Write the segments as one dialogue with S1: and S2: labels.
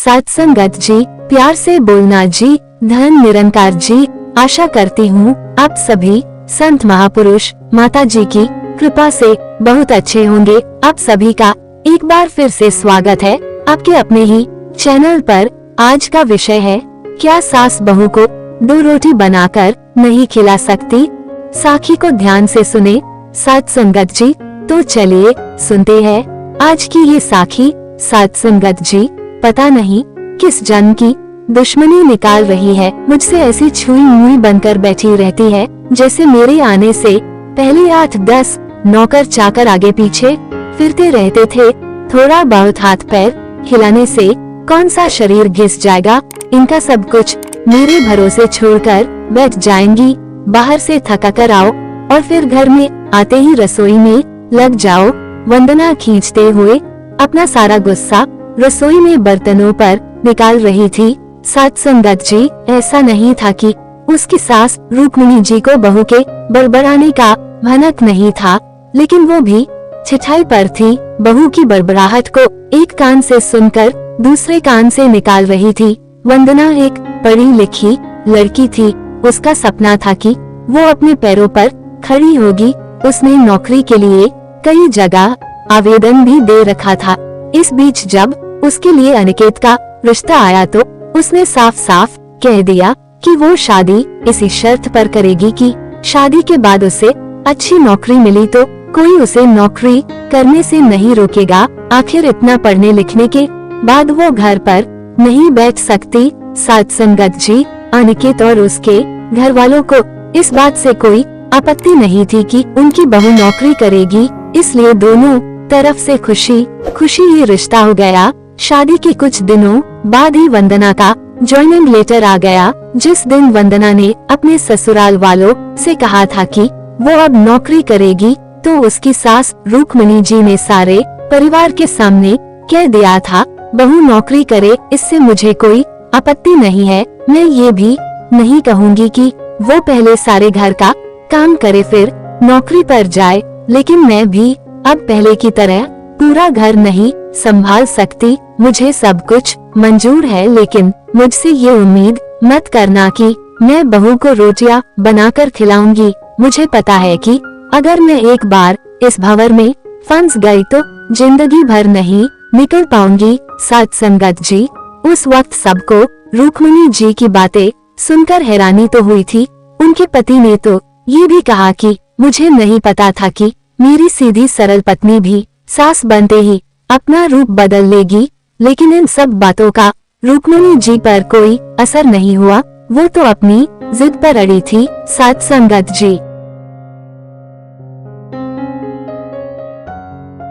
S1: सत्संगत जी, प्यार से बोलना जी, धन निरंकार जी। आशा करती हूँ आप सभी संत महापुरुष माता जी की कृपा से बहुत अच्छे होंगे। आप सभी का एक बार फिर से स्वागत है आपके अपने ही चैनल पर। आज का विषय है, क्या सास बहू को 2 रोटी बनाकर नहीं खिला सकती? साखी को ध्यान से सुने सत्संगत जी। तो चलिए सुनते हैं आज की ये साखी। सत्संगत जी, पता नहीं किस जन्म की दुश्मनी निकाल रही है, मुझसे ऐसी छुई मुई बनकर बैठी रहती है जैसे मेरे आने से पहले 8-10 नौकर चाकर आगे पीछे फिरते रहते थे। थोड़ा बहुत हाथ पैर हिलाने से कौन सा शरीर घिस जाएगा? इनका सब कुछ मेरे भरोसे छोड़कर बैठ जाएंगी। बाहर से थका कर आओ और फिर घर में आते ही रसोई में लग जाओ। वंदना खींचते हुए अपना सारा गुस्सा रसोई में बर्तनों पर निकाल रही थी। सत्संगत जी, ऐसा नहीं था कि उसकी सास रुक्मिणी जी को बहू के बड़बड़ाने का भनक नहीं था, लेकिन वो भी छिठाई पर थी। बहू की बड़बड़ाहट को एक कान से सुनकर दूसरे कान से निकाल रही थी। वंदना एक पढ़ी लिखी लड़की थी। उसका सपना था कि वो अपने पैरों पर खड़ी होगी। उसने नौकरी के लिए कई जगह आवेदन भी दे रखा था। इस बीच जब उसके लिए अनिकेत का रिश्ता आया तो उसने साफ साफ कह दिया कि वो शादी इसी शर्त पर करेगी कि शादी के बाद उसे अच्छी नौकरी मिली तो कोई उसे नौकरी करने से नहीं रोकेगा। आखिर इतना पढ़ने लिखने के बाद वो घर पर नहीं बैठ सकती। सत्संगत जी, अनिकेत और उसके घर वालों को इस बात से कोई आपत्ति नहीं थी कि उनकी बहू नौकरी करेगी, इसलिए दोनों तरफ से खुशी खुशी ये रिश्ता हो गया। शादी के कुछ दिनों बाद ही वंदना का जॉइनिंग लेटर आ गया। जिस दिन वंदना ने अपने ससुराल वालों से कहा था कि वो अब नौकरी करेगी, तो उसकी सास रुक्मिणी जी ने सारे परिवार के सामने कह दिया था, बहू नौकरी करे, इससे मुझे कोई आपत्ति नहीं है। मैं ये भी नहीं कहूँगी कि वो पहले सारे घर का काम करे फिर नौकरी पर जाए, लेकिन मैं भी अब पहले की तरह पूरा घर नहीं संभाल सकती। मुझे सब कुछ मंजूर है, लेकिन मुझसे ये उम्मीद मत करना कि मैं बहू को रोटियां बनाकर खिलाऊंगी। मुझे पता है कि अगर मैं एक बार इस भंवर में फंस गई तो जिंदगी भर नहीं निकल पाऊंगी। सत्संगत जी, उस वक्त सबको रुक्मिणी जी की बातें सुनकर हैरानी तो हुई थी। उनके पति ने तो ये भी कहा कि मुझे नहीं पता था कि मेरी सीधी सरल पत्नी भी सास बनते ही अपना रूप बदल लेगी, लेकिन इन सब बातों का रुक्मिणी जी पर कोई असर नहीं हुआ। वो तो अपनी जिद पर अड़ी थी। सत्संगत जी,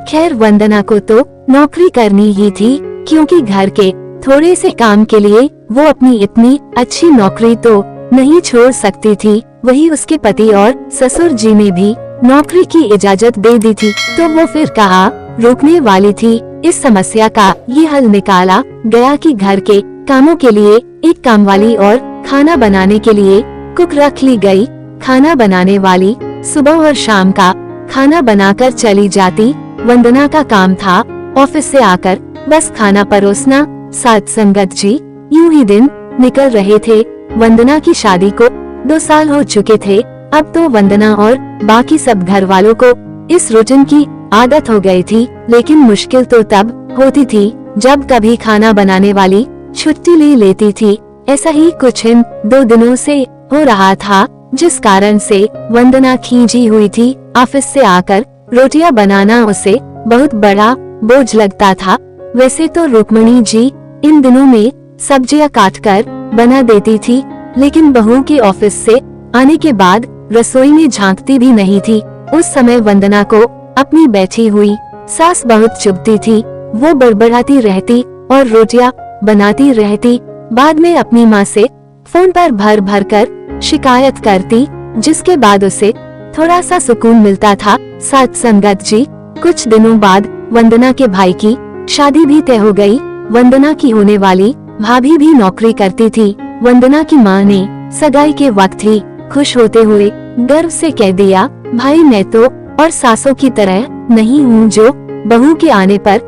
S1: खैर वंदना को तो नौकरी करनी ही थी, क्योंकि घर के थोड़े से काम के लिए वो अपनी इतनी अच्छी नौकरी तो नहीं छोड़ सकती थी। वही उसके पति और ससुर जी ने भी नौकरी की इजाजत दे दी थी, तो वो फिर कहाँ रोकने वाली थी। इस समस्या का ये हल निकाला गया कि घर के कामों के लिए एक कामवाली और खाना बनाने के लिए कुक रख ली गई। खाना बनाने वाली सुबह और शाम का खाना बनाकर चली जाती। वंदना का काम था ऑफिस से आकर बस खाना परोसना। सत्संगत जी, यूं ही दिन निकल रहे थे। वंदना की शादी को 2 साल हो चुके थे। अब तो वंदना और बाकी सब घर वालों को इस रूटीन की आदत हो गई थी, लेकिन मुश्किल तो तब होती थी जब कभी खाना बनाने वाली छुट्टी ले लेती थी। ऐसा ही कुछ इन 2 दिनों से हो रहा था, जिस कारण से वंदना खींची हुई थी। ऑफिस से आकर रोटियां बनाना उसे बहुत बड़ा बोझ लगता था। वैसे तो रुक्मिणी जी इन दिनों में सब्जियां काटकर बना देती थी, लेकिन बहू के ऑफिस से आने के बाद रसोई में झांकती भी नहीं थी। उस समय वंदना को अपनी बैठी हुई सास बहुत चुभती थी। वो बड़बड़ाती रहती और रोटियां बनाती रहती। बाद में अपनी माँ से फोन पर भर भर कर शिकायत करती, जिसके बाद उसे थोड़ा सा सुकून मिलता था। सत्संगत जी, कुछ दिनों बाद वंदना के भाई की शादी भी तय हो गई। वंदना की होने वाली भाभी भी नौकरी करती थी। वंदना की माँ ने सगाई के वक्त ही खुश होते हुए गर्व से कह दिया, भाई मैं तो और सासों की तरह नहीं हूँ जो बहू के आने पर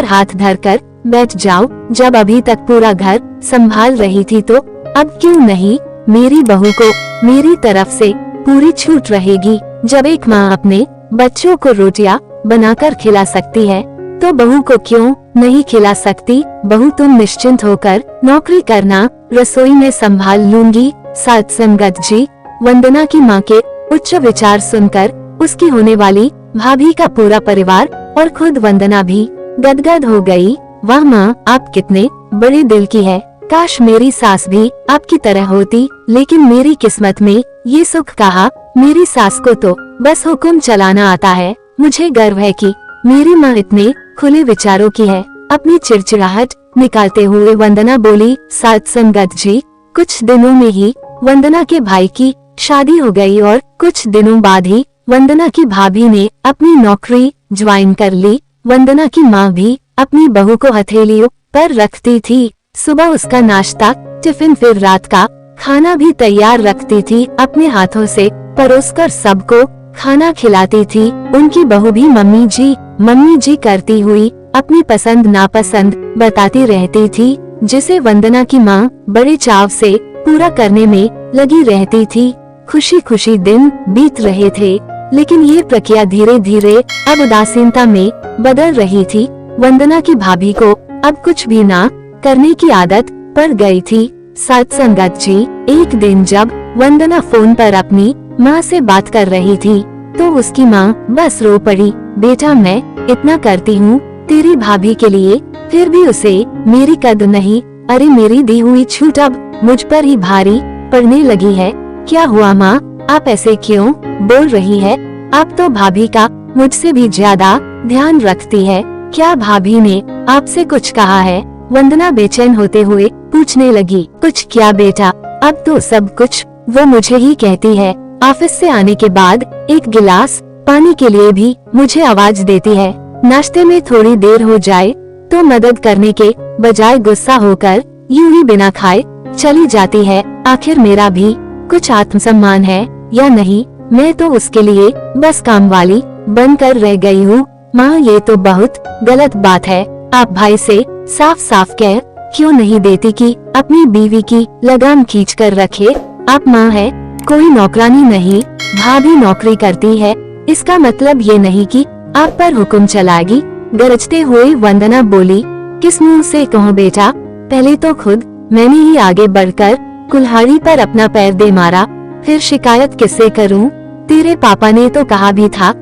S1: हाथ धरकर बैठ जाओ, जब अभी तक पूरा घर संभाल रही थी तो अब क्यों नहीं? मेरी बहू को मेरी तरफ से पूरी छूट रहेगी। जब एक माँ अपने बच्चों को रोटियां बनाकर खिला सकती है तो बहू को क्यों नहीं खिला सकती? बहू तुम निश्चिंत होकर नौकरी करना, रसोई में संभाल लूंगी। साथ संगत जी, वंदना की माँ के उच्च विचार सुनकर उसकी होने वाली भाभी का पूरा परिवार और खुद वंदना भी गदगद हो गई। वाह माँ, आप कितने बड़े दिल की है। काश मेरी सास भी आपकी तरह होती, लेकिन मेरी किस्मत में ये सुख कहा। मेरी सास को तो बस हुक्म चलाना आता है। मुझे गर्व है कि मेरी माँ इतने खुले विचारों की है। अपनी चिड़चिड़ाहट निकालते हुए वंदना बोली, साथ संगत जी, कुछ दिनों में ही वंदना के भाई की शादी हो गई और कुछ दिनों बाद ही वंदना की भाभी ने अपनी नौकरी ज्वाइन कर ली। वंदना की माँ भी अपनी बहू को हथेलियों पर रखती थी। सुबह उसका नाश्ता, टिफिन, फिर रात का खाना भी तैयार रखती थी। अपने हाथों से परोसकर सबको खाना खिलाती थी। उनकी बहू भी मम्मी जी करती हुई अपनी पसंद नापसंद बताती रहती थी, जिसे वंदना की माँ बड़े चाव से पूरा करने में लगी रहती थी। खुशी खुशी दिन बीत रहे थे, लेकिन ये प्रक्रिया धीरे धीरे अब उदासीनता में बदल रही थी। वंदना की भाभी को अब कुछ भी ना करने की आदत पड़ गई थी। साथ संगत जी, एक दिन जब वंदना फोन पर अपनी माँ से बात कर रही थी तो उसकी माँ बस रो पड़ी। बेटा, मैं इतना करती हूँ तेरी भाभी के लिए, फिर भी उसे मेरी कदर नहीं। अरे मेरी दी हुई छूट अब मुझ पर ही भारी पड़ने लगी है। क्या हुआ माँ, आप ऐसे क्यों बोल रही है? आप तो भाभी का मुझसे भी ज्यादा ध्यान रखती है। क्या भाभी ने आपसे कुछ कहा है? वंदना बेचैन होते हुए पूछने लगी। कुछ क्या बेटा, अब तो सब कुछ वो मुझे ही कहती है। ऑफिस से आने के बाद एक गिलास पानी के लिए भी मुझे आवाज देती है। नाश्ते में थोड़ी देर हो जाए तो मदद करने के बजाय गुस्सा होकर यूं ही बिना खाए चली जाती है। आखिर मेरा भी कुछ आत्मसम्मान है या नहीं? मैं तो उसके लिए बस काम वाली बनकर रह गई हूँ। माँ, ये तो बहुत गलत बात है। आप भाई से साफ साफ कह क्यों नहीं देती कि अपनी बीवी की लगाम खींच कर रखे? आप माँ है, कोई नौकरानी नहीं। भाभी नौकरी करती है, इसका मतलब ये नहीं कि आप पर हुक्म चलाएगी। गरजते हुए वंदना बोली, किस मुंह से कहूँ बेटा? पहले तो खुद मैंने ही आगे बढ़कर कुल्हाड़ी पर अपना पैर दे मारा, फिर शिकायत किससे करूँ? तेरे पापा ने तो कहा भी था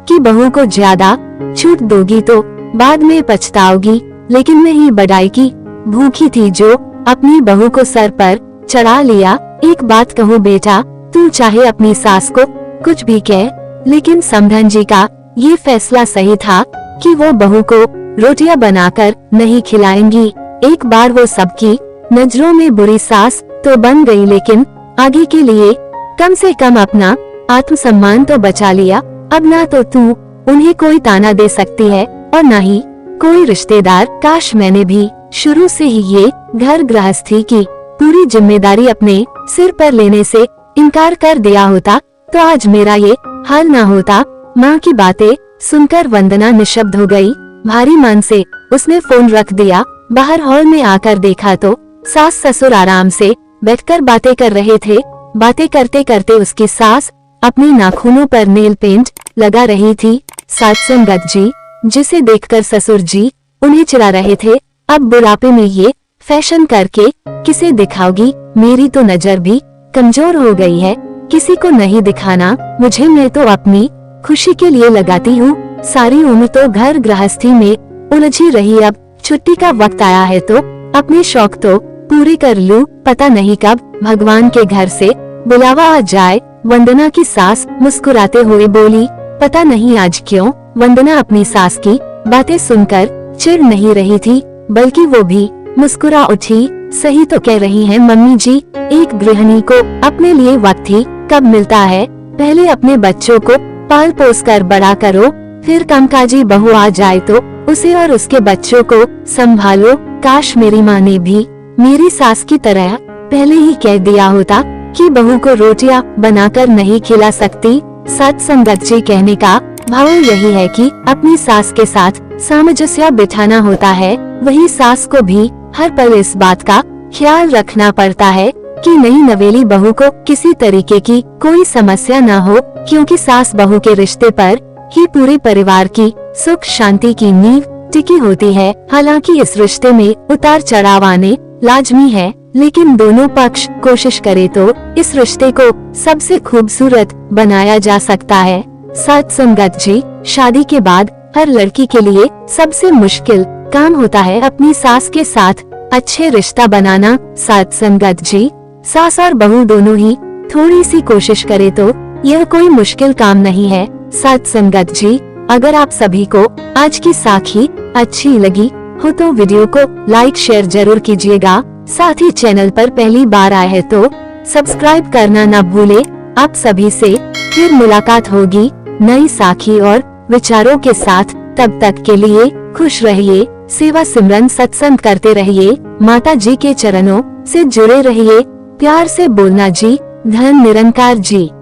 S1: कि बहू को ज्यादा छूट दोगी तो बाद में पछताओगी, लेकिन मैं ही बड़ाई की भूखी थी जो अपनी बहू को सर पर चढ़ा लिया। एक बात कहूँ बेटा, तू चाहे अपनी सास को कुछ भी कह, लेकिन समधन जी का ये फैसला सही था कि वो बहू को रोटियां बनाकर नहीं खिलाएंगी। एक बार वो सबकी नजरों में बुरी सास तो बन गई, लेकिन आगे के लिए कम से कम अपना आत्मसम्मान तो बचा लिया। अब ना तो तू उन्हें कोई ताना दे सकती है और न ही कोई रिश्तेदार। काश मैंने भी शुरू से ही ये घर गृहस्थी की पूरी जिम्मेदारी अपने सिर पर लेने से इनकार कर दिया होता तो आज मेरा ये हाल ना होता। माँ की बातें सुनकर वंदना निशब्द हो गई। भारी मन से उसने फोन रख दिया। बाहर हॉल में आकर देखा तो सास ससुर आराम से बैठकर बातें कर रहे थे। बातें करते करते उसकी सास अपनी नाखूनों पर नेल पेंट लगा रही थी। साथ संगत जी, जिसे देखकर ससुर जी उन्हें चिढ़ा रहे थे, अब बुढ़ापे में ये फैशन करके किसे दिखाओगी? मेरी तो नजर भी कमजोर हो गई है, किसी को नहीं दिखाना मुझे। मैं तो अपनी खुशी के लिए लगाती हूँ। सारी उम्र तो घर गृहस्थी में उलझी रही, अब छुट्टी का वक्त आया है तो अपने शौक तो पूरे कर लूं। पता नहीं कब भगवान के घर से बुलावा आ जाए। वंदना की सास मुस्कुराते हुए बोली। पता नहीं आज क्यों वंदना अपनी सास की बातें सुनकर चिढ़ नहीं रही थी, बल्कि वो भी मुस्कुरा उठी। सही तो कह रही हैं मम्मी जी, एक गृहिणी को अपने लिए वक्त ही कब मिलता है? पहले अपने बच्चों को पाल पोस कर बड़ा करो, फिर कामकाजी बहू आ जाए तो उसे और उसके बच्चों को संभालो। काश मेरी माँ ने भी मेरी सास की तरह पहले ही कह दिया होता कि बहू को रोटियां बनाकर नहीं खिला सकती। सत संगत जी कहने का भाव यही है कि अपनी सास के साथ सामंजस्य बिठाना होता है, वही सास को भी हर पल इस बात का ख्याल रखना पड़ता है कि नई नवेली बहू को किसी तरीके की कोई समस्या न हो, क्योंकि सास बहू के रिश्ते पर ही पूरे परिवार की सुख शांति की नींव टिकी होती है। हालांकि इस रिश्ते में उतार चढ़ाव आने लाजमी है, लेकिन दोनों पक्ष कोशिश करे तो इस रिश्ते को सबसे खूबसूरत बनाया जा सकता है। साथ संगत जी, शादी के बाद हर लड़की के लिए सबसे मुश्किल काम होता है अपनी सास के साथ अच्छे रिश्ता बनाना। साथ संगत जी, सास और बहू दोनों ही थोड़ी सी कोशिश करे तो यह कोई मुश्किल काम नहीं है। साथ संगत जी, अगर आप सभी को आज की साखी अच्छी लगी हो तो वीडियो को लाइक शेयर जरूर कीजिएगा। साथ ही चैनल पर पहली बार आए हैं तो सब्सक्राइब करना न भूले। आप सभी से फिर मुलाकात होगी नई साखी और विचारों के साथ। तब तक के लिए खुश रहिए, सेवा सिमरन सत्संग करते रहिए, माता जी के चरणों से जुड़े रहिए। प्यार से बोलना जी, धन निरंकार जी।